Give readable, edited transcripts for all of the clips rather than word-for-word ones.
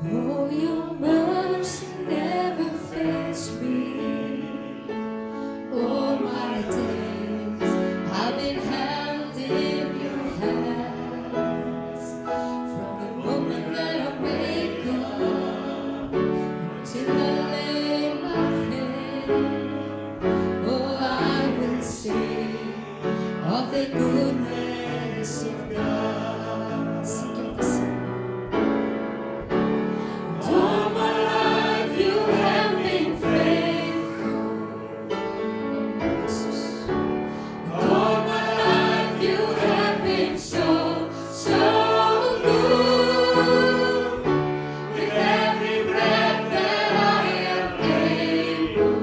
Oh, your mercy never fails me. All my days I've been held in your hands. From the moment that I wake up till I lay my head, oh, I will sing of the goodness of God. Sing it, sing. All my life you have been faithful. All my life you have been so, so good. With every breath that I am able,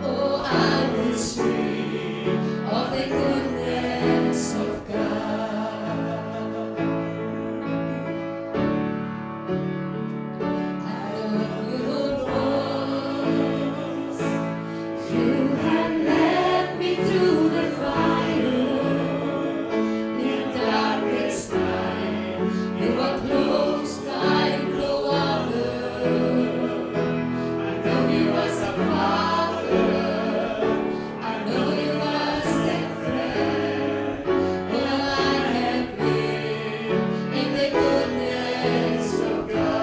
oh, I will sing of the goodness of God. I love your voice. You have led me through the fire. In darkest night, you are close like no other. I know you as a father. I know you as a friend. Oh, I have been in the goodness of God.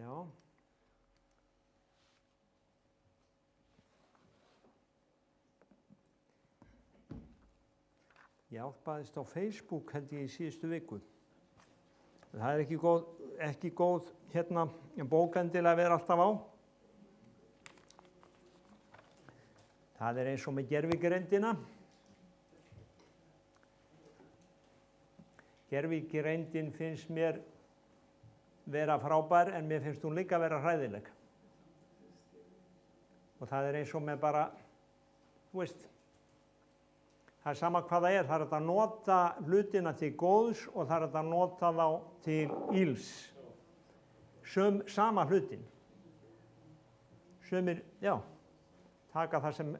Já. Ég hjálpaðist á Facebook held ég í síðustu viku. Það er ekki góð bókendilega að vera alltaf á. Það er eins og með gervigreindina. Gervigreindin finnst mér vera frábær en mér finnst hún líka vera hræðileg. Og það er eins og með bara, þú veist, það er sama hvað það er hægt að nota hlutina til góðs og það er hægt að nota þá til ills. Sama hlutin. Sumir, já, taka það sem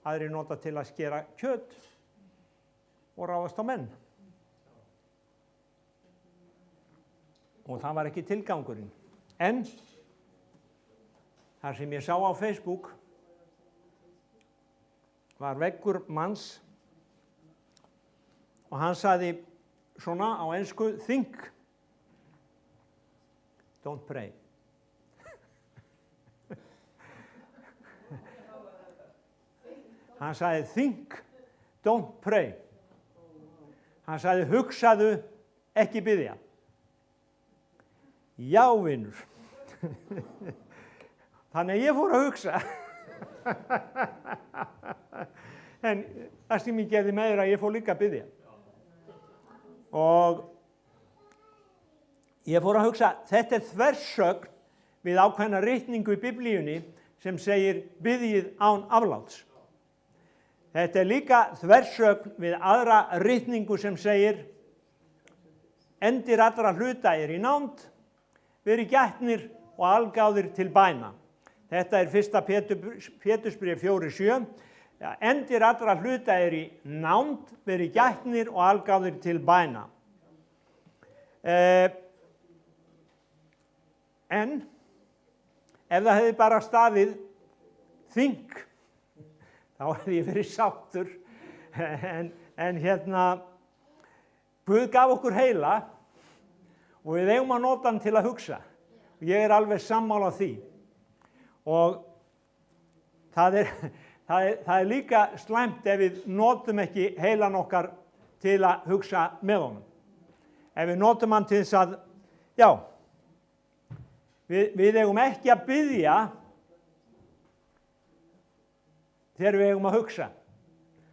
aðrir nota til að skera kjöt og ráðast á menn. Og það var ekki tilgangurinn. En það sem ég sá á Facebook var veggur manns og hann sagði svona á ensku, think, don't pray. Hann sagði think, don't pray. Hann sagði hugsaðu, ekki biðja. Já, vinur. Þannig að ég fór að hugsa. En það sem ég gerði með að ég fór líka að biðja. Og ég fór að hugsa, þetta er þversögn við ákveðna ritningu í Biblíunni sem segir biðjið án afláts. Þetta er líka þversögn við aðra ritningu sem segir endir allra hluta er í nánd, verið gætnir og algáðir til bæna. Þetta er 1. Pétursbréf 4:7. Endir allra hluta er í nánd, verið gætnir og algáðir til bæna. En ef það hefði bara staðið think, þá hefði ég verið sáttur. En Guð gaf okkur heila og við eigum að nota hann til að hugsa. Ég er alveg sammála því. Og það er líka slæmt ef við notum ekki heilan okkar til að hugsa með honum. Ef við notum hann til þess að, já, við eigum ekki að biðja þegar við eigum að hugsa.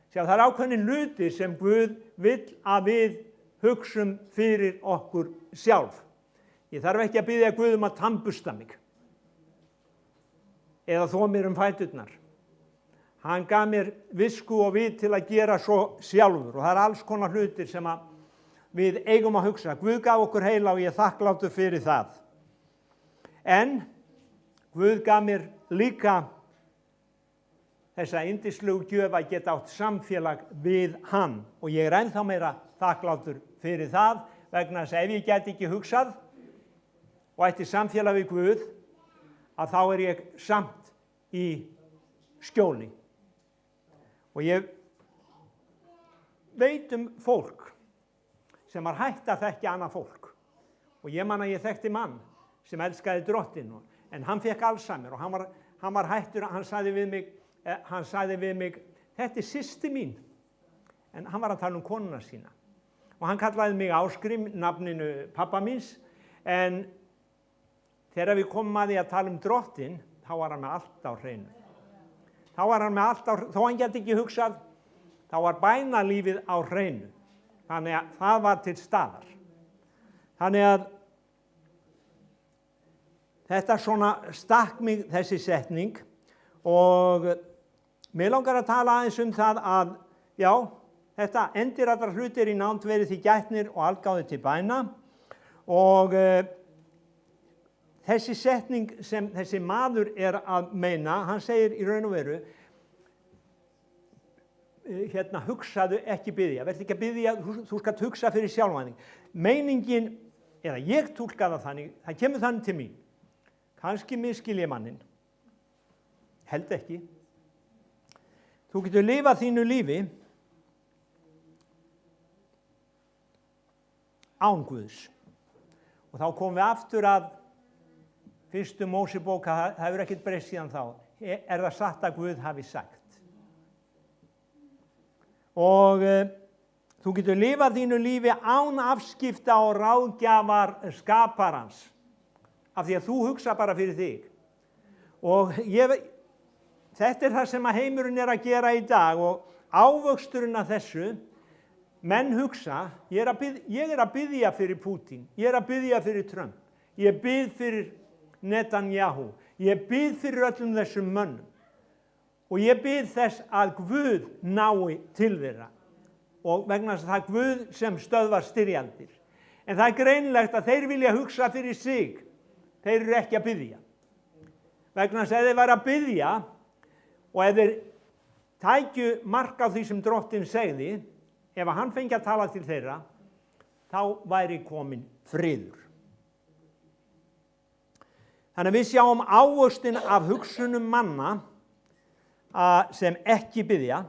Sjá, það er ákveðin hluti sem Guð vill að við hugsum fyrir okkur sjálf. Ég þarf ekki að biðja Guð að tannbursta mig eða þó mér fæturnar. Hann gaf mér visku og vit til að gera svo sjálfur og það er alls konar hlutir sem við eigum að hugsa. Guð gaf okkur heila og ég er þakklátur fyrir það. En Guð gaf mér líka þessa yndislegu gjöf að geta átt samfélag við hann og ég er ennþá meira þakklátur fyrir það vegna þess að ef ég geti ekki hugsað og ætti samfélag við Guð að þá er ég samt í skjóli. Og ég veit fólk sem var hætt að þekkja annað fólk. Og ég man að ég þekkti mann sem elskaði Drottinn en hann fekk Alzheimer og hann var hættur, hann sagði við mig, þetta er systir mín. En hann var að tala konuna sína. Og hann kallaði mig Ásgrím, nafninu pabba míns, en þegar við komum að því að tala Drottinn, þá var hann með allt á hreinu. Þá var hann með allt á hreinu, þó hann geti ekki hugsað, þá var bænalífið á hreinu. Þannig að það var til staðar. Þannig að þetta svona stakk mig þessi setning og mér langar að tala aðeins það að, já, þetta endir allra hlutir í nánd verið því gætnir og algáðir til bæna og þessi setning sem þessi maður er að meina, hann segir í raun og veru, hugsaðu ekki biðja, verð ekki að biðja, þú skalt hugsa fyrir sjálfvæðing. Meiningin, eða ég túlka það þannig, það kemur þannig til mín, kannski misskil ég manninn, held ekki. Þú getur lifað þínu lífi án Guðs. Og þá komum við aftur að fyrstu Mósebóka, það hefur ekkert breyst síðan þá, er það satt að Guð hafi sagt. Og þú getur lifað þínu lífi án afskipta og ráðgjafar skaparans, af því að þú hugsa bara fyrir þig. Og þetta er það sem að heimurinn er að gera í dag, og ávöxturinn af þessu, menn hugsa, ég er að biðja fyrir Putin, ég er að biðja fyrir Trump, ég bið fyrir Netanyahu, ég bið fyrir öllum þessum mönnum og ég bið þess að Guð nái til þeirra, og vegna þess að það er Guð sem stöðvar styrjaldir. En það er greinilegt að þeir vilja hugsa fyrir sig, þeir eru ekki að biðja. Vegna þess að þeir væru að biðja og ef þeir tækju mark á því sem Drottinn segði, ef hann fengi að tala til þeirra, þá væri komin friður. Þannig að við sjáum ávöxtinn af hugsunum manna sem ekki biðja,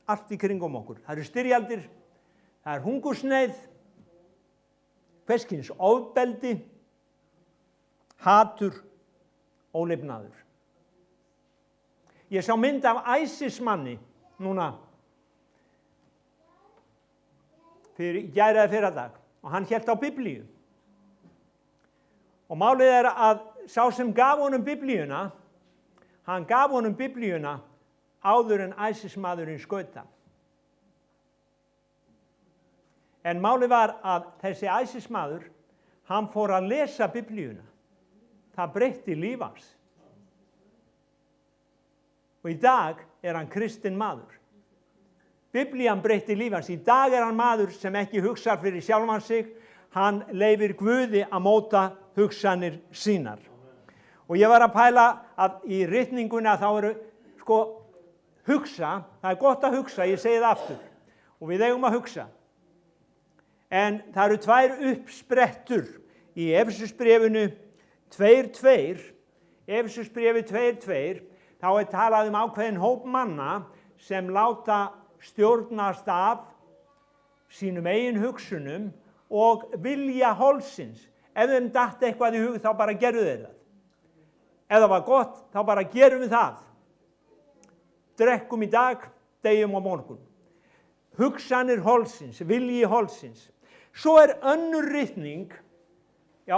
allt í kringum okkur. Það eru styrjaldir, það er hungursneyð, hvers kyns ofbeldi, hatur, ólifnaður. Ég sá mynd af ISIS-manni núna í gær eða fyrradag og hann hélt á Biblíu. Og málið er að sá sem gaf honum Biblíuna, hann gaf honum Biblíuna áður en ISIS-maðurinn skaut hann. En málið var að þessi ISIS-maður, hann fór að lesa Biblíuna. Það breytti líf hans. Og í dag er hann kristinn maður. Biblían breytti líf hans. Í dag er hann maður sem ekki hugsar fyrir sjálfan sig, hann leyfir Guði að móta hugsanir sínar. Og ég var að pæla að í ritninguna þá eru, hugsa, það er gott að hugsa, ég segi það aftur, og við eigum að hugsa. En það eru tvær uppsprettur í Efesusbréfinu 2:2, Efesusbréfi 2:2, þá er talað um ákveðin hóp manna sem láta stjórnast af sínum eigin hugsunum og vilja holsins. Ef þeim datt eitthvað í hug, þá bara gerðu þeir það. Ef það var gott, þá bara gerum við það. Drekkum í dag, deyjum á morgun. Hugsanir holsins, vilji holsins. Svo er önnur ritning, já,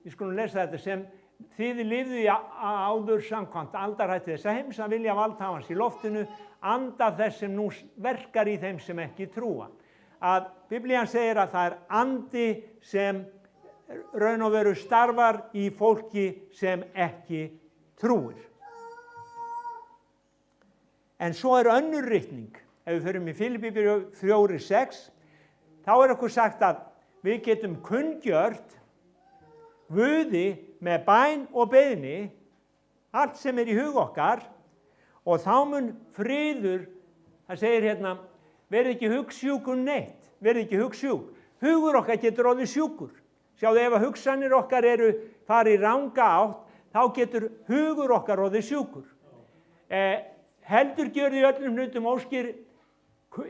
við skulum lesa þetta, sem þið lifðu í áður samkvæmt aldarhætti þessa heims að vilja valdhafans í loftinu, anda þess sem nú verkar í þeim sem ekki trúa. Að Biblían segir að það er andi sem raun og veru starfar í fólki sem ekki trúir. En svo er önnur ritning, ef við förum í Filippíubréf 4:6, þá er okkur sagt að við getum kunngjört Guði með bæn og beiðni, allt sem er í hug okkar, og þá mun friður, það segir hérna, verið ekki hugsjúk neitt, verið ekki hugsjúk. Hugur okkar getur orðið sjúkur. Sjáðu, ef að hugsanir okkar eru farið í ranga átt, þá getur hugur okkar orðið sjúkur. Heldur gjörði öllum hlutum óskir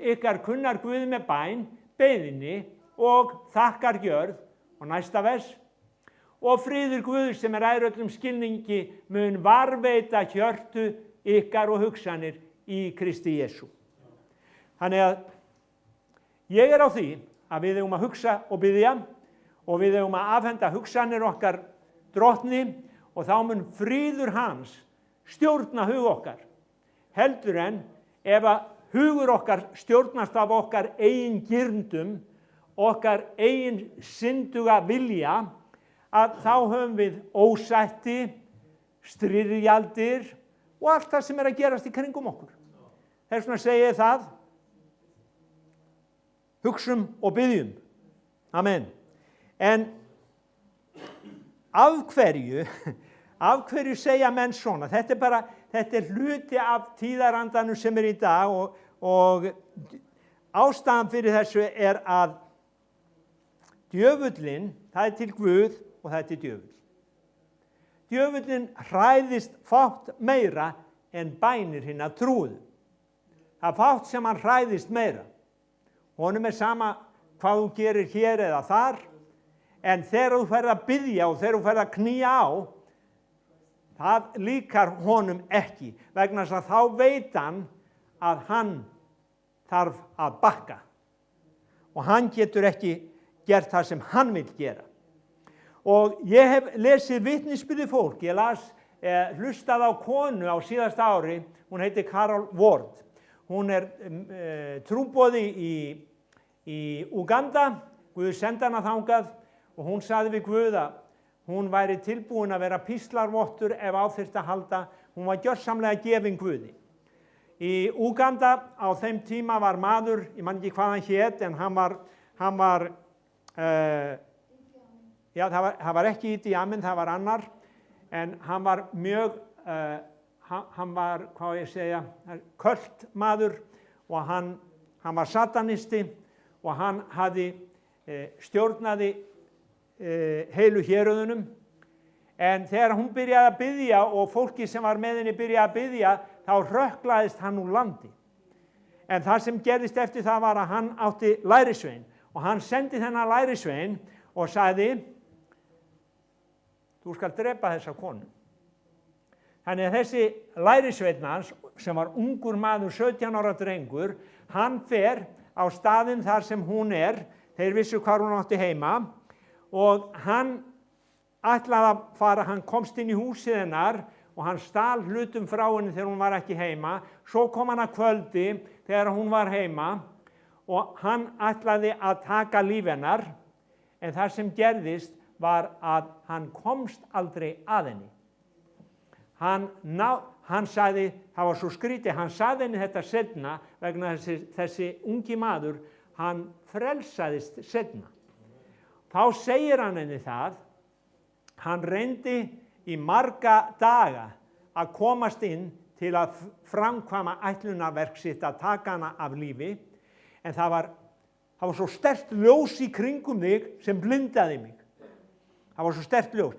ykkar kunnar Guði með bæn, beiðni og þakkar gjörð, og næsta vers, og friður Guðs sem er æðri öllum skilningi mun varveita hjörtu ykkar og hugsanir í Kristi Jesú. Þannig að ég er á því að við eigum að hugsa og biðja og við eigum að afhenda hugsanir okkar Drottni og þá mun friður hans stjórna hug okkar. Heldur en ef að hugur okkar stjórnast af okkar eigin girndum, okkar eigin synduga vilja, að þá höfum við ósætti, styrjaldir og allt það sem er að gerast í kringum okkur. Þess vegna segi ég það, hugsum og biðjum. Amen. En af hverju segja menn svona? Þetta er hluti af tíðarandanum sem er í dag og ástæðan fyrir þessu er að djöfullinn, það er til Guð og það er til djöfull. Djöfullinn hræðist fátt meira en bænir hinna trúðu. Það er fátt sem hann hræðist meira. Honum er sama hvað þú gerir hér eða þar, en þegar þú ferð að biðja og þegar þú ferð að knýja á, það líkar honum ekki, vegna þess að þá veit hann að hann þarf að bakka og hann getur ekki gert það sem hann vil gera. Og ég hef lesið vitnisbyrði fólk, ég hlustað á konu á síðasta ári, hún heitir Carol Ward. Hún trúboði í Uganda, Guð sendi hana þangað og hún sagði við Guð að hún væri tilbúin að vera píslarvottur ef á þyrfti að halda, hún var gjörsamlega gefin Guði. Í Uganda á þeim tíma var maður, ég man ekki hvað hann hét, en hann var það var ekki Idi Amin, það var annar, en hann var mjög, hann var, hvað ég segja, kultmaður og hann var satanisti og hann stjórnaði heilu héröðunum. En þegar hún byrjaði að biðja og fólki sem var með henni byrjaði að biðja, þá hrökklaðist hann úr landi. En það sem gerðist eftir það var að hann átti lærisvein og hann sendi þennan lærisvein og sagði, þú skal drepa þessa konu. Þannig að þessi lærisveinn hans, sem var ungur maður, 17 ára drengur, hann fer á staðinn þar sem hún þeir vissu hvar hún átti heima, og hann ætlaði að fara, hann komst inn í húsið hennar og hann stal hlutum frá henni þegar hún var ekki heima. Svo kom hann að kvöldi þegar hún var heima og hann ætlaði að taka líf hennar, en það sem gerðist var að hann komst aldrei að henni. Hann sagði, það var svo skrítið, hann sagði henni þetta seinna vegna þessi ungi maður, hann frelsaðist seinna. Þá segir hann henni það, hann reyndi í marga daga að komast inn til að framkvæma ætlunarverk sitt að taka hana af lífi, en það var svo sterkt ljós í kringum þig sem blindaði mig. Það var svo sterkt ljós.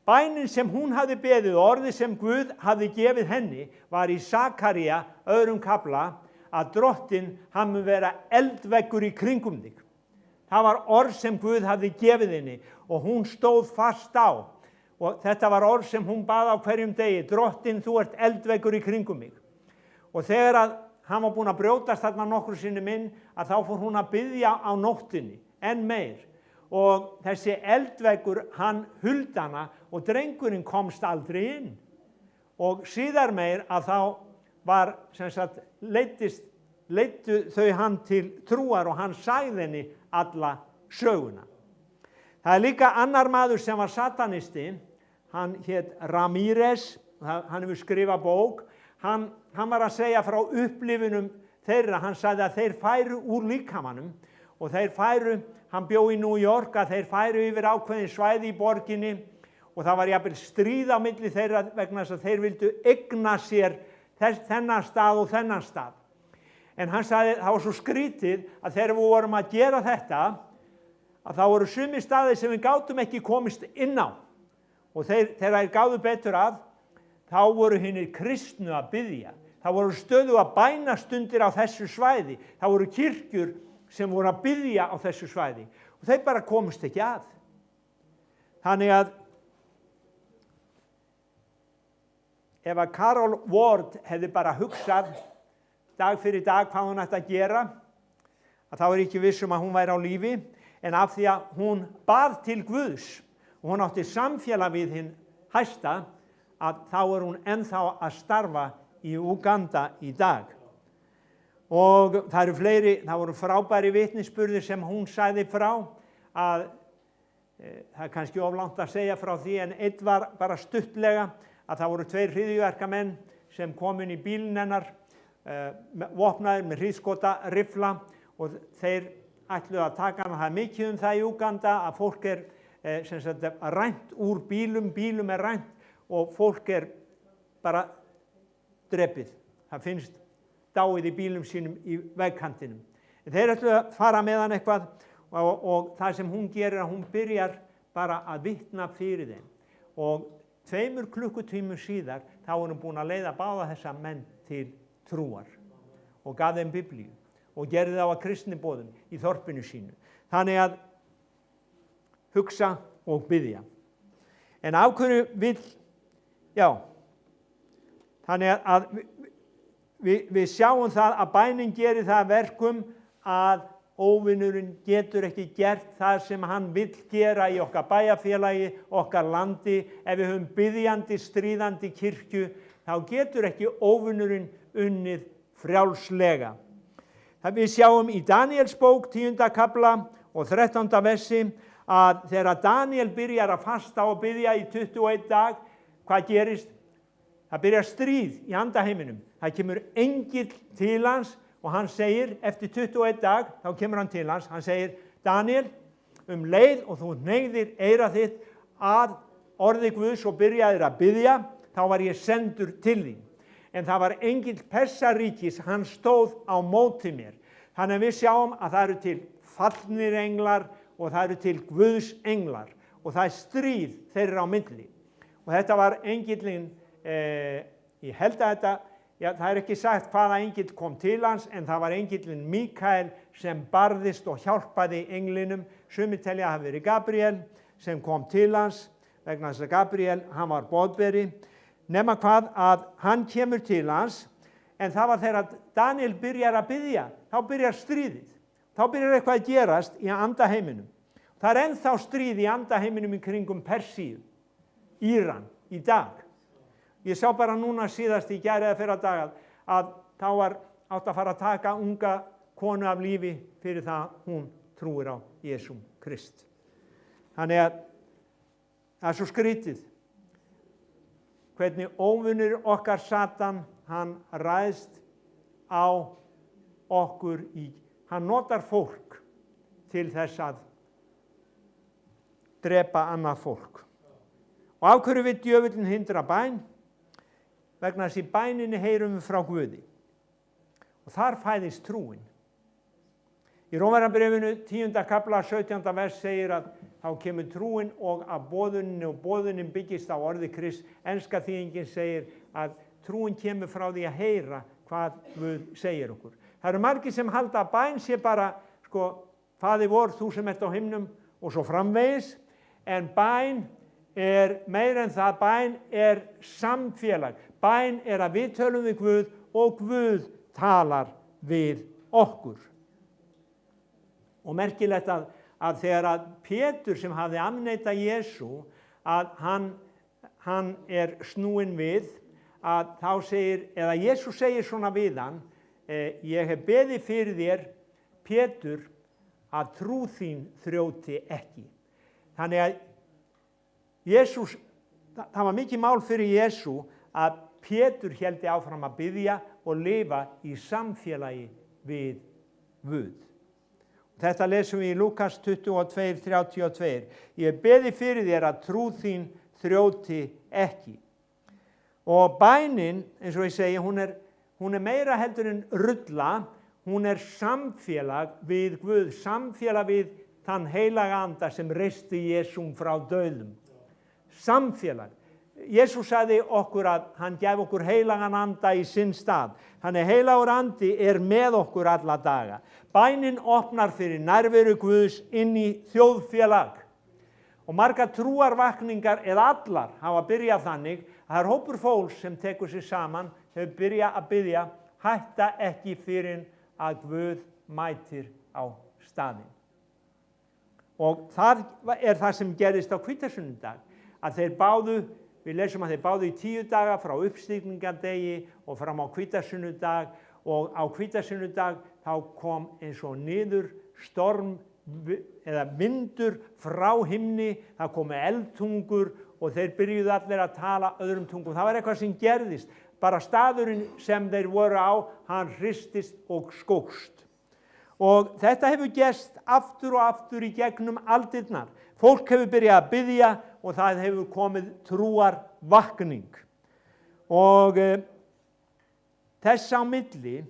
Bænin sem hún hafði beðið, orðið sem Guð hafði gefið henni, var í Sakaría 2. kafla, að Drottinn, hann mun vera eldveggur í kringum þig. Það var orð sem Guð hafði gefið henni og hún stóð fast á. Og þetta var orð sem hún bað á hverjum degi, Drottinn, þú ert eldveggur í kringum mig. Og þegar að hann var búinn að brjótast þarna nokkru sinnum inn, að þá fór hún að biðja á nóttinni, enn meir. Og þessi eldveggur, hann huldi hana og drengurinn komst aldrei inn. Og síðar meir að þá var, leiddu þau hann til trúar og hann sagði henni alla söguna. Það líka annar maður sem var satanisti, hann hét Ramírez, hann hefur skrifað bók, hann var að segja frá upplifunum þeirra, hann sagði að þeir færu úr líkamanum og þeir færu, hann bjó í New York, að þeir færu yfir ákveðin svæði í borginni og það var jafnvel stríð á milli þeirra vegna þess að þeir vildu eigna sér þennan stað og þennan stað. En hann sagði, það var svo skrítið að þegar við vorum að gera þetta, að það voru sumir staðir sem við gátum ekki komist inn á. Og þegar þeir gáðu betur að, þá voru hinir kristnu að biðja. Það voru stöðuga bænastundir á þessu svæði. Það voru kirkjur sem voru að biðja á þessu svæði. Og þeir bara komist ekki að. Þannig að ef að Carol Ward hefði bara hugsað dag fyrir dag hvað hún ætti að gera, að þá ekki vissum að hún væri á lífi, en af því að hún bað til Guðs og hún átti samfélag við hinn hæsta, að þá hún ennþá að starfa í Uganda í dag. Og það voru frábæri vitnisburðir sem hún sagði frá, að það kannski of langt að segja frá því, en einn var bara stuttlega, að það voru 2 hryðjuverkamenn sem kom inn í bílinn hennar, vopnaðir með hríðskota, riffla, og þeir ætluðu að taka hana. Það mikið það í Uganda að fólk rænt úr bílum rænt og fólk bara drepið. Það finnst dáið í bílum sínum í vegkantinum. Þeir ætluðu að fara með hann eitthvað og það sem hún gerir að hún byrjar bara að vitna fyrir þeim. Og 2 klukkutímum síðar þá var hún búin að leiða báða þessa menn til trúar og gaf þeim Biblíu og gerði þá að kristniboðum í þorpinu sínu. Þannig að hugsa og biðja. En af hverju vill Já, þannig að við sjáum það að bænin gerir það að verkum að óvinurinn getur ekki gert það sem hann vill gera í okkar bæjarfélagi, okkar landi. Ef við höfum biðjandi, stríðandi kirkju, þá getur ekki óvinurinn unnið frjálslega. Það við sjáum í Danielsbók 10. kafla og 13. versi að þegar Daniel byrjar að fasta og biðja í 21 dag, hvað gerist? Það byrjar stríð í andaheiminum. Það kemur engill til hans og hann segir, eftir 21 dag, þá kemur hann til hans, hann segir, Daniel, leið og þú hneigðir eyra þitt að orði Guðs og byrjaðir að biðja, þá var ég sendur til þín. En það var engill Persaríkis, hann stóð á móti mér. Þannig að við sjáum að það eru til fallnir englar og það eru til Guðs englar og það er stríð þeirra á milli. Og þetta var engillinn, ég held að þetta, já, það er ekki sagt hvaða engill kom til hans, en það var engillinn Mikael sem barðist og hjálpaði englinum. Sumir telja að hafi verið Gabriel sem kom til hans, vegna þess að Gabriel, hann var boðberi. Nema hvað að hann kemur til hans, en það var þegar Daniel byrjar að biðja, þá byrjar stríðið. Þá byrjar eitthvað að gerast í andaheiminum. Það er ennþá stríð í andaheiminum í kringum Persíu, Íran, í dag. Ég sá bara núna síðast í gær eða fyrradag að þá var átt að fara að taka unga konu af lífi fyrir það hún trúir á Jesú Krist. Þannig að það er svo skrítið hvernig óvinur okkar Satan, hann ræðst á okkur hann notar fólk til þess að drepa annað fólk. Og af hverju vill djöfullinn hindra bæn? Vegna þess í bæninni heyrum við frá Guði. Og þar fæðist trúin. Í Rómverjabréfinu 10. kafla 17. vers segir að þá kemur trúin og að boðunin og boðunin byggist á orði Krist. Enska þýðingin segir að trúin kemur frá því að heyra hvað Guð segir okkur. Það eru margir sem halda að bæn sé bara, Faðir vor, þú sem ert á himnum og svo framvegis, en bæn er meira en það, bæn er samfélag. Bæn er að við tölum við Guð og Guð talar við okkur. Og merkilegt að þegar að Pétur sem hafði afneitað Jesú, að hann er snúinn við, að þá segir, eða Jesú segir svona við hann, ég hef beðið fyrir þér, Pétur, að trú þín þrjóti ekki. Þannig að það var mikið mál fyrir Jesú að Pétur héldi áfram að biðja og lifa í samfélagi við Guð. Þetta lesum við í Lúkas 22:32. Ég beði fyrir þér að trú þín þrjóti ekki. Og bænin, eins og ég segi, hún er meira heldur en rulla, hún er samfélag við Guð, samfélag við þann heilaga anda sem reisti Jesúm frá dauðum. Samfélag. Jesús sagði okkur að hann gef okkur heilagan anda í sinn stað. Þannig heilagur andi er með okkur alla daga. Bænin opnar fyrir nærveru Guðs inn í þjóðfélag. Og margar trúarvakningar, eða allar, hafa byrjað þannig að það er hópur fólks sem tekur sig saman, hefur byrjað að biðja, hætta ekki fyrir að Guð mætir á staðinn. Og það er það sem gerist á hvítasunnudag, að þeir báðu, við lesum að þeir báðu í 10 daga frá uppstigningardegi og fram á hvítasunnudag, og á hvítasunnudag þá kom eins og niður storm eða vindur frá himni, það komu eldtungur og þeir byrjuðu allir að tala öðrum tungum. Það var eitthvað sem gerðist, bara staðurinn sem þeir voru á, hann hristist og skókst. Og þetta hefur gerst aftur og aftur í gegnum aldirnar. Fólk hefur byrjað að biðja og það hefur komið trúarvakning. Og þess á milli,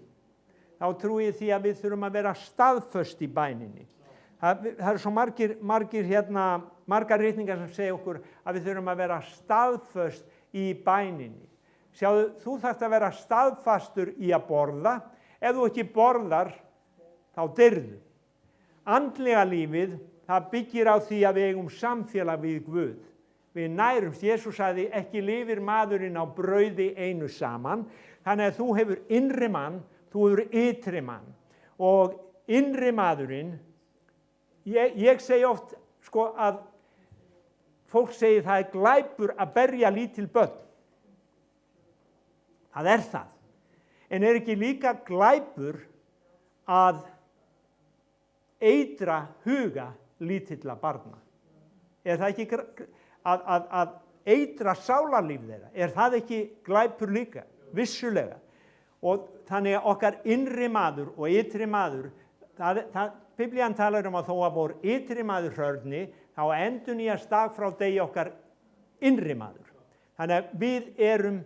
þá trúi ég því að við þurfum að vera staðföst í bæninni. Það eru svo margar ritningar sem segja okkur að við þurfum að vera staðföst í bæninni. Sjáðu, þú þarft að vera staðfastur í að borða. Ef þú ekki borðar, þá deyrðu. Andlega lífið, það byggir á því að við eigum samfélag við Guð. við nærumst. Jesús sagði ekki lifir maðurinn á brauði einu saman. Þannig að þú hefur innri mann, þú hefur ytri mann. Og innri maðurinn, ég segi oft sko að fólk segir það er glæpur að berja lítil börn. Það er það. En er ekki líka glæpur að eitra huga lítilla barna? Er það ekki að eitra sálarlíf þeirra? Er það ekki glæpur líka? Vissulega. Og þannig að okkar innri maður og ytri maður, Biblían talar að þó að vor ytri maður hrörni, þá endurnýjast dag frá degi okkar innri maður. Þannig að við erum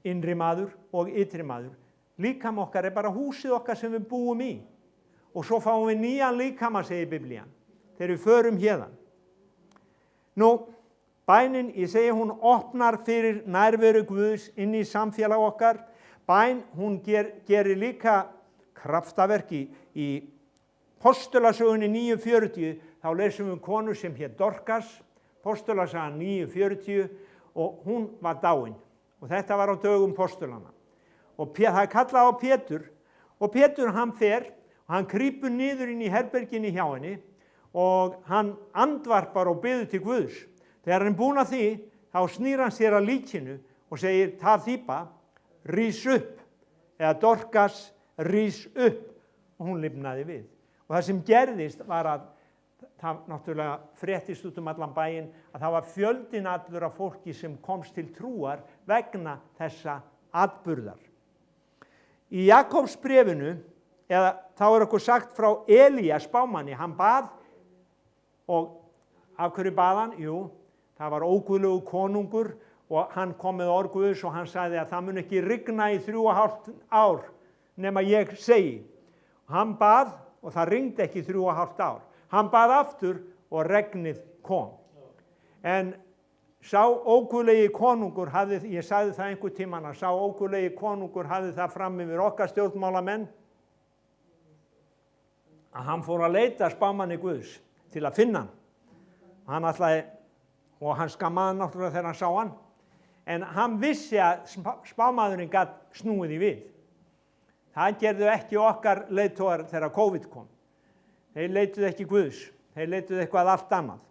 innri maður og ytri maður. Líkama okkar er bara húsið okkar sem við búum í. Og svo fáum við nýjan líkama, segir Biblían, þegar við förum héðan. Nú, bænin, ég segi hún opnar fyrir nærveru Guðs inn í samfélag okkar. Bæn, hún gerir líka kraftaverk í Postulasögunni 9:40, þá lesum við konu sem hét Dorkas, Postulasagan 9:40, og hún var dáin. Og þetta var á dögum postulana. Og það er kallað á Pétur, og Pétur hann fer, og hann krýpur niður inn í herberginni hjá henni, og hann andvarpar og biður til Guðs. Þegar hann er búinn að því, þá snýr hann sér að líkinu og segir, Tafípa, rís upp, eða Dorkas, rís upp, og hún lifnaði við. Og það sem gerðist var að það náttúrulega fréttist út allan bæinn að það var fjöldinn allur af fólki sem komst til trúar vegna þessa atburðar. Í Jakobs bréfinu, eða þá er okkur sagt frá Elía spámanni, hann bað, og af hverju bað hann? Jú, það var óguðlegur konungur og hann kom með orð Guðs og hann sagði að það mun ekki rigna í 3,5 ár nema ég segi. Hann bað og það rigndi ekki 3,5 ár. Hann bað aftur og regnið kom. En sá óguðlegi konungur hafði, ég sagði það einhver tímann, að sá óguðlegi konungur hafði það fram yfir okkar stjórnmálamenn að hann fór að leita spámanni Guðs til að finna hann. Hann ætlaði, og hann skammaði náttúrulega þegar hann sá hann, en hann vissi að spámaðurinn gat snúið í við. Það gerðu ekki okkar leiðtogar þegar COVID kom. Þeir leituðu ekki Guðs, þeir leituðu eitthvað allt annað.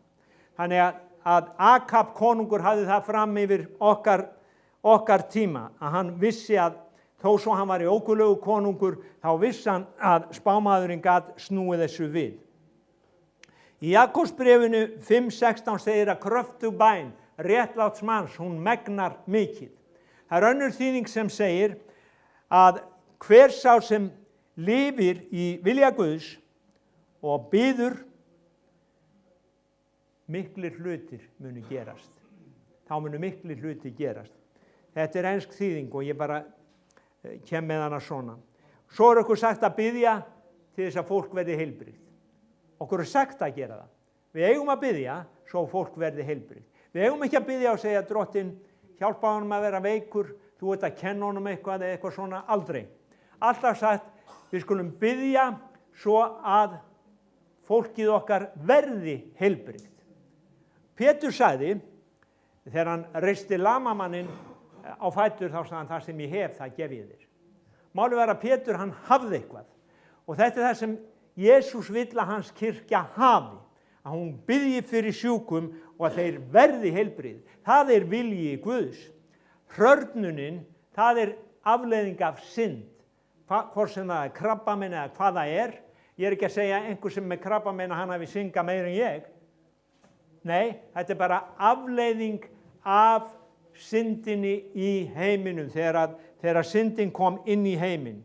Þannig að Akab konungur hafði það fram yfir okkar tíma, að hann vissi að þó svo hann var í óguðlegu konungur, þá vissi hann að spámaðurinn gat snúið þessu við. Í Jakobsbréfinu 5:16 segir að kröftug bæn réttláts manns, hún megnar mikið. Það er önnur þýðing sem segir að hver sá sem lifir í vilja Guðs og biður, miklir hlutir munu gerast. Þá munu miklir hlutir gerast. Þetta er ensk þýðing og ég bara kem með hana svona. Svo er okkur sagt að biðja til þess að fólk verði heilbrigt. Okkur er sagt að gera það. Við eigum að biðja svo fólk verði heilbrigt. Við eigum ekki að biðja og segja Drottinn, hjálpa honum að vera veikur, þú ert að kenna honum eitthvað eða eitthvað svona, aldrei. Alltaf sagt, við skulum biðja svo að fólkið okkar verði heilbrigt. Pétur sagði, þegar hann reisti lamamannin á fætur, þá sagði hann, það sem ég hef, það gef ég þér. Málið var að Pétur, hann hafði eitthvað. Og þetta er það sem Jesús vill að hans kirkja hafi. Að hún biðji fyrir sjúkum og að þeir verði heilbrigðir. Það er vilji Guðs. Hrörnunin, það er afleiðing af synd. Hvort sem það er krabbamein eða hvað það er. Ég er ekki að segja einhver sem með krabbamein að hann hafi syngað meira en ég. Nei, þetta er bara afleiðing af syndinni í heiminum, þegar syndin kom inn í heiminn.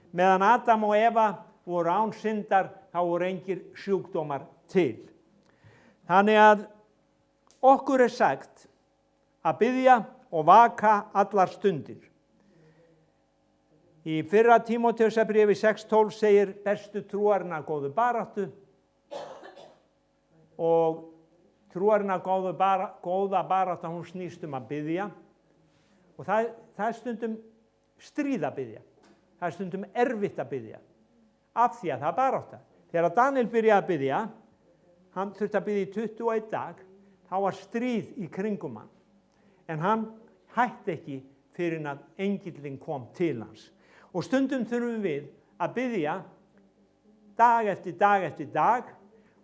Meðan Adam og Eva voru án syndar, þá voru engir sjúkdómar til. Þannig að okkur er sagt að biðja og vaka allar stundir. Í 1. Tímóteusarbréfi 6:12 segir bestu trúarina góðu baráttu og trúarina góða baráttu, hún snýst að biðja og það er stundum stríð að biðja. Það er stundum erfitt að biðja af því að það er barátta. Þegar Daniel byrjaði að biðja, hann þurfti að biðja í 21 dag, þá var stríð í kringum hann. En hann hætti ekki fyrir að engillinn kom til hans. Og stundum þurfum við að biðja dag eftir dag eftir dag,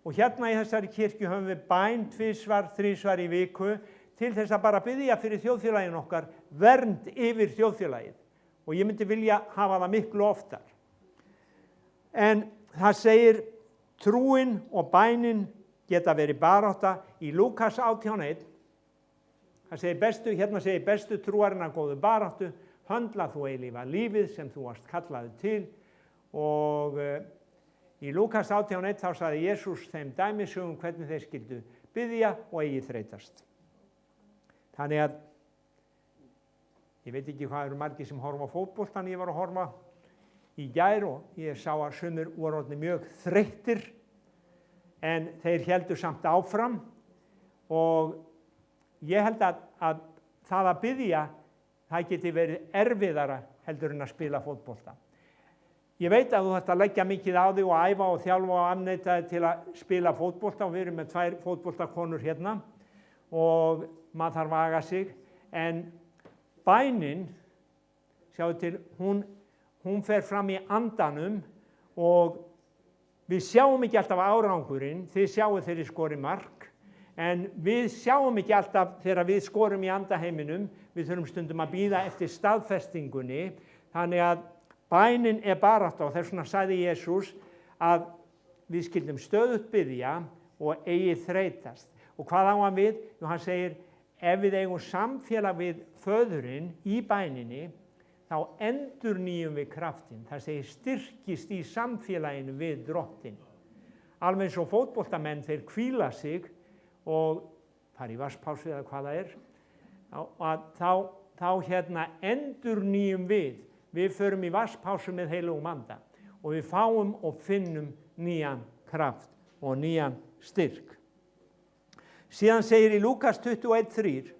og hérna í þessari kirkju höfum við bæn 2-3 í viku til þess að bara biðja fyrir þjóðfélaginu okkar, vernd yfir þjóðfélagið. Og ég myndi vilja hafa það miklu oftar. En það segir trúin og bænin geta verið barátta í Lúkas 18:1. Það segir hérna segir bestu trúarina góðu baráttu, höndla þú eilífa lífið sem þú varst kallaður til. Og í Lúkas 18:1 þá sagði Jesús þeim dæmisögum hvernig þeir skyldu biðja og eigi þreytast. Þannig að ég veit ekki hvað eru margir sem horfa á fótboltann, ég var að horfa í gær og ég sá að sumir voru orðnir mjög þreyttir, en þeir héldu samt áfram, og ég held að það að biðja, það geti verið erfiðara heldur en að spila fótbolta. Ég veit að þú þarft að leggja mikið á þig og æfa og þjálfa og afneita þig til að spila fótbolta, og við erum með 2 fótboltakonur hérna og maður þarf að aga sig, en bænin, sjáðu til, hún fer fram í andanum, og við sjáum ekki alltaf árangurinn, þið sjáu þegar þið skori mark, en við sjáum ekki alltaf þegar við skorum í andaheiminum, við þurfum stundum að bíða eftir staðfestingunni, þannig að bænin barátta, og þess vegna sagði Jesús að við skyldum stöðugt biðja og eigi þreytast. Og hvað á hann við? Jú, hann segir, ef við eigum samfélag við föðurinn í bæninni, þá endurnýjum við kraftinn. Það segir styrkist í samfélaginu við drottin. Alveg eins og fótboltamenn, þeir hvíla sig og fara í vatnspásu eða hvað það er, þá hérna endurnýjum við. Við förum í vatnspásu með heilugum anda og við fáum og finnum nýjan kraft og nýjan styrk. Síðan segir í Lúkas 21:3,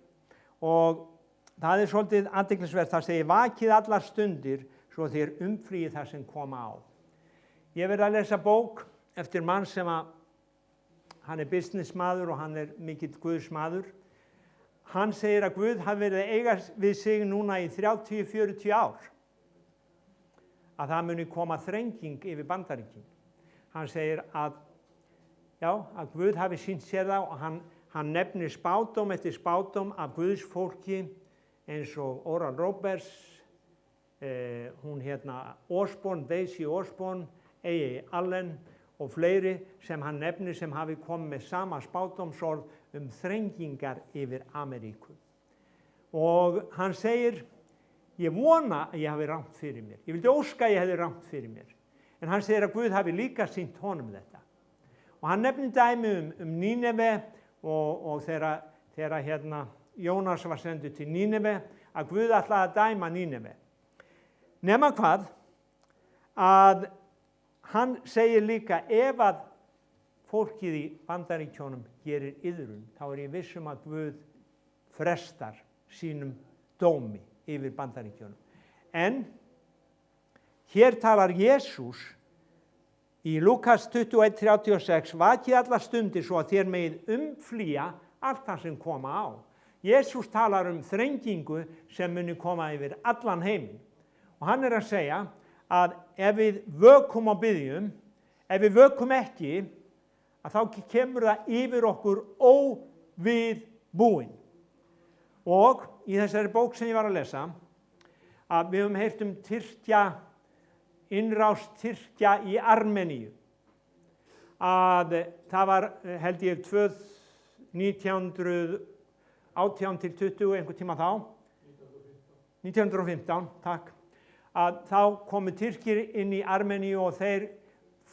og það svolítið athyglisvert, það segir vakið allar stundir svo þér umflýið það sem koma á. Ég verið að lesa bók eftir mann sem hann businessmaður og hann mikill Guðsmaður. Hann segir að Guð hafi verið að eiga við sig núna í 30-40 ár, að það muni koma þrenging yfir Bandaríkin. Hann segir að Guð hafi sýnt sér það, og hann nefnir spádóm eftir spádóm af Guðs fólki eins og Oral Roberts, hún hérna Osborne, Daisy Osborne, A.A. Allen og fleiri sem hann nefnir sem hafi komið með sama spádómsorð þrengingar yfir Ameríku. Og hann segir, ég vona að ég hafi rangt fyrir mér. Ég vildi óska að ég hefði rangt fyrir mér. En hann segir að Guð hafi líka sýnt honum þetta. Og hann nefnir dæmi Níneve og þegar hérna Jónas var sendur til Níneve, að Guð ætlaði að dæma Níneve. Nema hvað, að hann segir líka, ef að fólkið í Bandaríkjónum gerir iðrun, þá ég viss að Guð frestar sínum dómi yfir Bandaríkjónum. En hér talar Jesús í Lúkas 21:36, vakið allar stundir svo að þér megið umflýja allt það sem koma á. Jesús talar þrengingu sem muni koma yfir allan heiminn. Og hann að segja að ef við vökum og biðjum, ef við vökum ekki, að þá kemur það yfir okkur óviðbúin. Og í þessari bók sem ég var að lesa, að við höfum heyrt innrás Tyrkja í Armeníu. Að það var, held ég, 1918-20, einhver tíma þá. 1915, takk. Að þá komu Tyrkir inn í Armeníu og þeir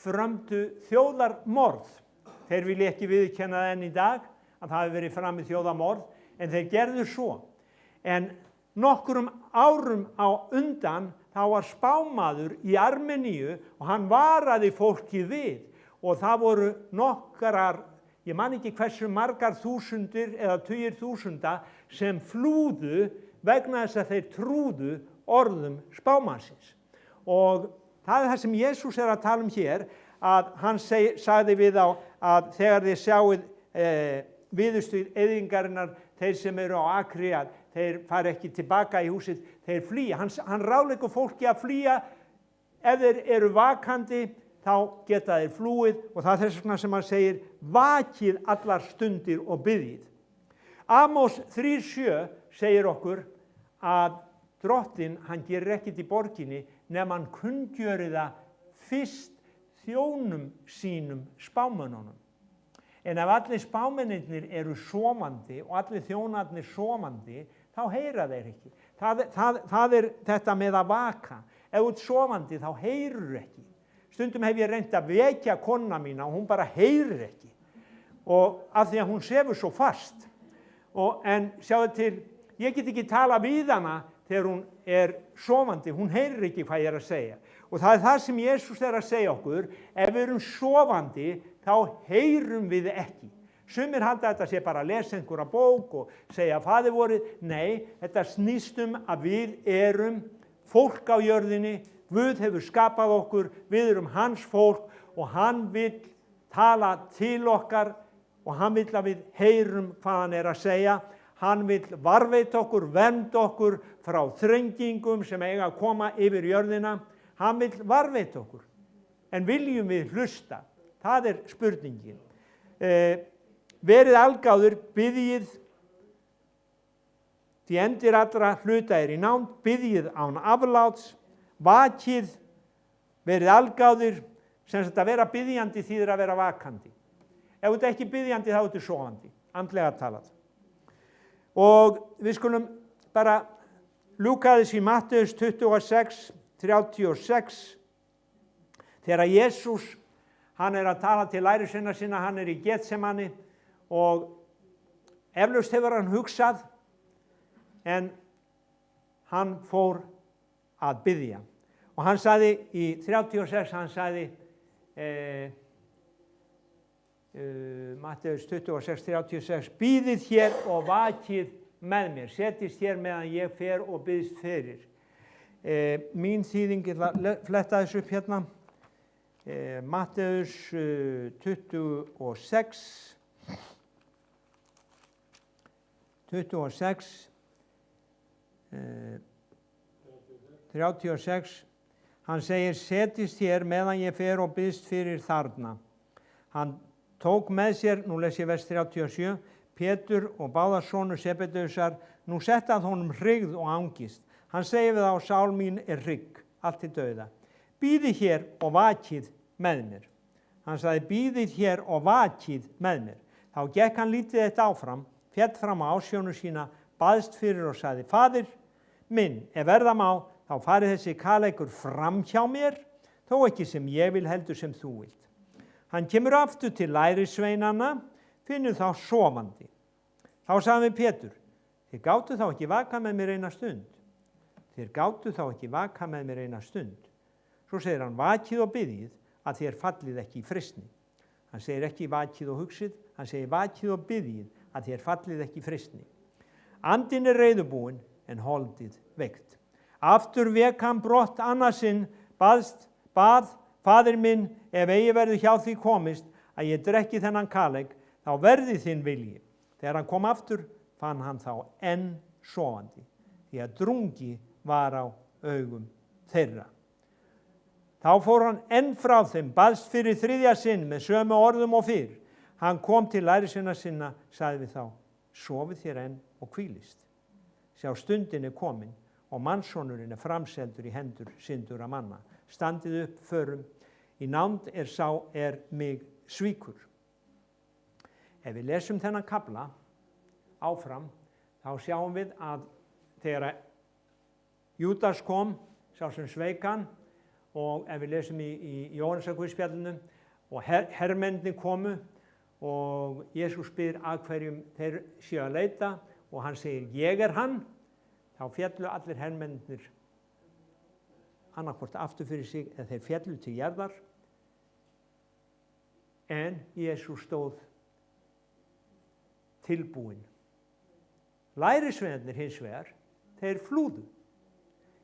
frömdu þjóðarmorð. Þeir vilja ekki viðurkenna það enn í dag, að það hafi verið framið þjóðarmorð, en þeir gerðu svo. En nokkrum árum á undan þá var spámaður í Armeníu og hann varaði fólkið við, og það voru nokkrar, ég man ekki hversu margar þúsundir eða tugir þúsunda sem flúðu vegna þess að þeir trúðu orðum spámannsins. Og það það sem Jesús að tala hér, að hann sagði við á að þegar þið sjáið viðurstyggð eyðingarinnar, þeir sem eru á akri, að þeir fara ekki tilbaka í húsið, þeir flýja. Hann ráðleggur fólki að flýja. Ef þeir eru vakandi, þá geta þeir flúið, og það er þess vegna sem hann segir, vakið allar stundir og biðjið. Amos 3:7 segir okkur að drottinn, hann gerir ekkert í borginni nema hann kunngjöri það fyrst þjónum sínum, spámönnunum. En ef allir spámennirnir eru sofandi og allir þjónarnir sofandi, þá heyra þeir ekki. Það er þetta með að vaka. Ef þú ert sofandi, þá heyrur ekki. Stundum hef ég reynt að vekja konuna mína og hún bara heyrir ekki. Og af því að hún sefur svo fast. En sjáðu til, ég get ekki tala við hana þegar hún er sofandi, hún heyrir ekki hvað ég er að segja. Og það er það sem Jesús er að segja okkur, ef við erum sofandi, þá heyrum við ekki. Sumir halda að þetta sé bara að lesa einhverja bók og segja faðir vorið. Nei, þetta snýst að við erum fólk á jörðinni, Guð hefur skapað okkur, við erum hans fólk og hann vil tala til okkar og hann vil að við heyrum hvað hann er að segja. Hann vil varveita okkur, vernda okkur frá þrengingum sem eiga að koma yfir jörðina. Hann vil varveita okkur. En viljum við hlusta? Það er spurningin. Verið algáður, biðjið, því endir allra hluta er í nánd, biðjið án afláts, vakið, verið algáður, sem sagt að vera biðjandi þýðir að vera vakandi. Ef þú ert ekki biðjandi þá ertu sofandi, andlega talað. Og við skulum bara ljúka þess í Matteus 26:36, þegar Jesús, hann er að tala til lærisveina sinna, hann er í Getsemani og eflaust hefur hann hugsað, en hann fór að biðja. Og hann sagði í 36, hann sagði, Matteus 26:36, bíðið hér og vakið með mér, setjist hér meðan ég fer og biðst fyrir. Mín þýðing, ég fletta þessu upp hérna, Matteus 26, 36, hann segir, setjist hér meðan ég fer og biðst fyrir þarna. Hann tók með sér, nú les ég vers 37, Pétur og báðar sonur Sebedeusar, nú setta að honum hrygð og angist. Hann segir við þá, sál mín er hrygg, allt til dauða. Bíðið hér og vakið með mér. Hann sagði, bíðið hér og vakið með mér. Þá gekk hann lítið eitt áfram, féll fram á ásjónu sína, baðst fyrir og sagði, faðir minn, ef verða má, þá farið þessi kaleikur fram hjá mér, þó ekki sem ég vil heldur sem þú vilt. Hann kemur aftur til lærisveinanna, finnur þá sofandi. Þá sagði við Pétur, þið gátu þá ekki vaka með mér eina stund. Þér gátu þá ekki vaka með mér eina stund. Svo segir hann, vakið og biðjið, að þér fallið ekki í freistni. Hann segir ekki vakið og hugsið, hann segir vakið og biðjið, að þér fallið ekki í freistni. Andinn er reiðubúinn, en holdið veikt. Aftur vek hann brott annarsinn, bað, faðir minn, ef eigi verður hjá því komist, að ég drekki þennan kaleik, þá verði þinn vilji. Þegar hann kom aftur, fann hann þá enn sofandi, því að drungi var á augum þeirra. Þá fór hann enn frá þeim, baðst fyrir þriðja sinn með sömu orðum og fyrr. Hann kom til lærisveina sinna, sagði við þá, sofið þér enn og hvílist. Sjá, stundin er komin og mannssonurinn er framseldur í hendur syndura manna. Standið upp, förum, í nánd er sá er mig svíkur. Ef við lesum þennan kafla áfram, þá sjáum við að þegar Júdas kom, sá sem sveik hann, og ef við lesum í Jóhannesarguðspjallinu, og hermennir komu, og Jesús spyr að hverjum þeir séu að leita, og hann segir, ég er hann, þá féllu allir hermennir annarkvort aftur fyrir sig, eða þeir féllu til jarðar, en Jesús stóð tilbúinn. Lærisveinarnir hins vegar, þeir flúðu.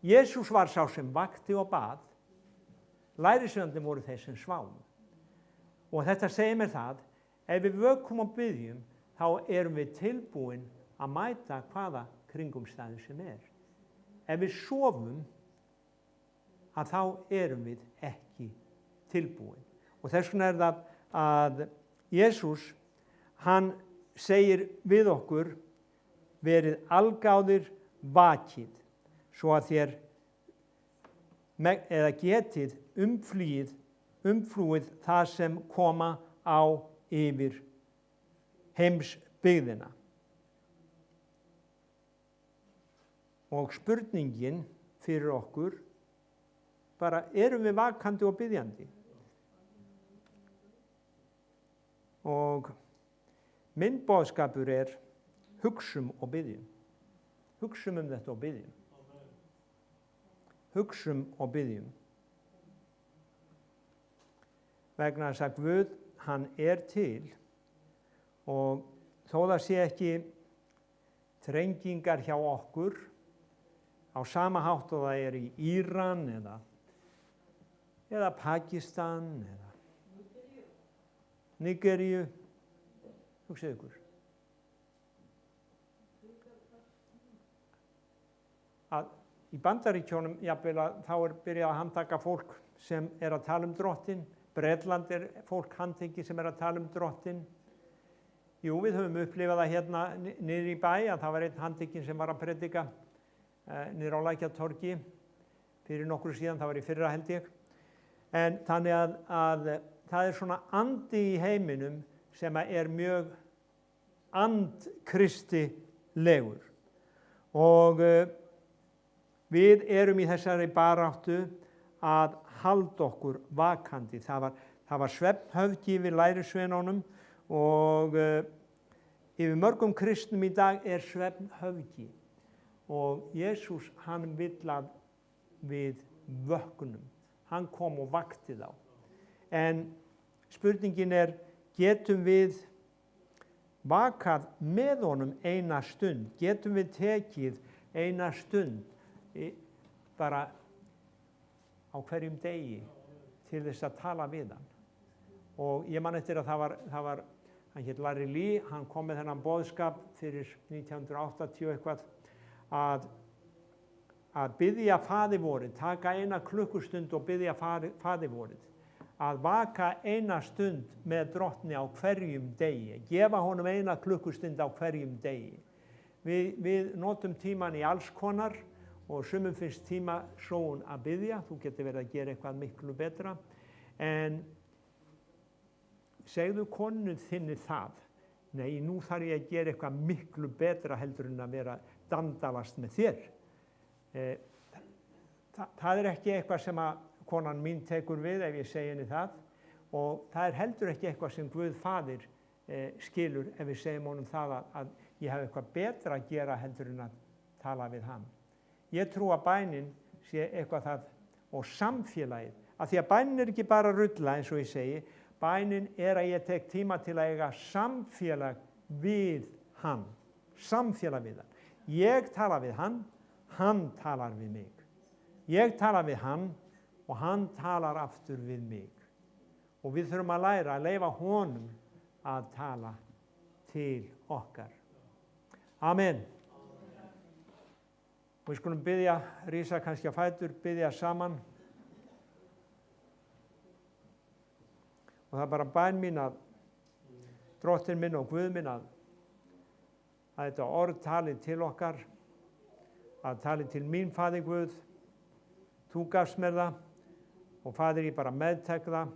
Jesús var sá sem vakti og bað, lærisveinarnir voru þeir sem sváfu. Og þetta segir mér það, Ef við vökum og byggjum, þá erum við tilbúin að mæta hvaða kringumstæðu sem er. Ef við sofum, að þá erum við ekki tilbúin. Og þess vegna er það að Jesús, hann segir við okkur, verið algáðir vakið, svo að þér eða getið umflúið það sem koma á yfir heimsbyggðina. Og spurningin fyrir okkur, bara erum við vakandi og biðjandi? Og minn boðskapur er hugsum og biðjum. Hugsum þetta og biðjum. Hugsum og biðjum. Vegna þess að Guð, hann er til, og þó það sé ekki þrengingar hjá okkur á sama hátt og það er í Íran eða Pakistan eða Nígeríu. Hugsið ykkur. Að í Bandaríkjónum jafnvel að þá er byrjað að handtaka fólk sem er að tala Drottinn. Bretland er fólk handtekið sem er að tala Drottinn. Jú, við höfum upplifað það hérna niður í bæ að það var einn handtekinn sem var að predika niður á Lækjartorgi fyrir nokkru síðan, það var í fyrra held ég. En þannig að það er svona andi í heiminum sem er mjög andkristilegur. Og við erum í þessari baráttu að halda okkur vakandi. Það var svefnhöfgi yfir lærisveinunum og yfir mörgum kristnum í dag er svefnhöfgi. Og Jesús, hann vill að við vöknum. Hann kom og vakti þá. En spurningin er, getum við vakað með honum eina stund? Getum við tekið eina stund bara á hverjum degi til þess að tala við hann? Og ég man eftir að það var hann hét Larry Lee, hann kom með þennan boðskap fyrir 1980 eitthvað, að biðja faðirvorið, taka eina klukkustund og biðja faðirvorið, að vaka eina stund með Drottni á hverjum degi, gefa honum eina klukkustund á hverjum degi. Við notum tíman í alls konar og sumum finnst tímasóun að biðja, þú getur verið að gera eitthvað miklu betra, en segðu konu þinni það, nei, nú þarf ég að gera eitthvað miklu betra heldur en að vera dandalast með þér. Það er ekki eitthvað sem að konan mín tekur við ef ég segi henni það, og það er heldur ekki eitthvað sem Guð faðir skilur ef við segjum honum það að ég hef eitthvað betra að gera heldur en að tala við hann. Ég trú að bænin sé eitthvað það, og samfélagið, af því að bænin er ekki bara rulla eins og ég segi, bænin er að ég tek tíma til að eiga samfélag við hann, samfélag við hann. Ég tala við hann, hann talar við mig. Ég tala við hann og hann talar aftur við mig. Og við þurfum að læra að leyfa honum að tala til okkar. Amen. Og við skulum biðja, rísa kannski á fætur, biðja saman. Og það er bara bæn mín að Drottinn minn og Guð minn að þetta orð tali til okkar, að tali til mín, Faðir Guð. Þú gafst mér það og Faðir, ég bara meðtek það.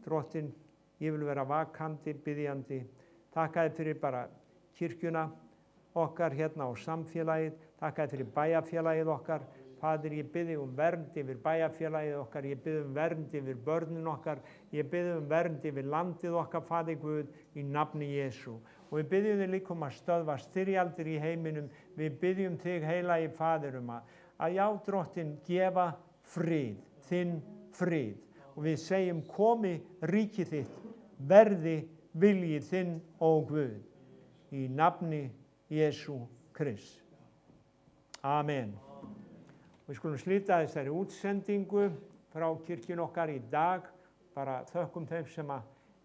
Drottinn, ég vil vera vakandi, biðjandi. Takk þér fyrir bara kirkjuna okkar hérna og samfélagið. Takk þér fyrir bæjarfélagið okkar. Faðir, ég biðji vernd yfir bæjarfélagið okkar, ég biðji vernd yfir börnin okkar, ég biðji vernd yfir landið okkar, Faðir Guð, í nafni Jesú. Og við biðjum þig líka að stöðva styrjaldir í heiminum. Við biðjum þig, heilagi Faðir, að já, Drottinn, gefa frið, þinn frið. Og við segjum, komi ríkið þitt, verði viljið þinn, ó Guð, í nafni Jesú Krist. Amen. Við skulum slíta þessari útsendingu frá kirkjun okkar í dag. Bara þökkum þeim sem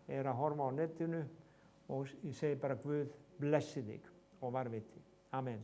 er að horfa á netinu og ég segi bara Guð blessi þig og varviti. Amen.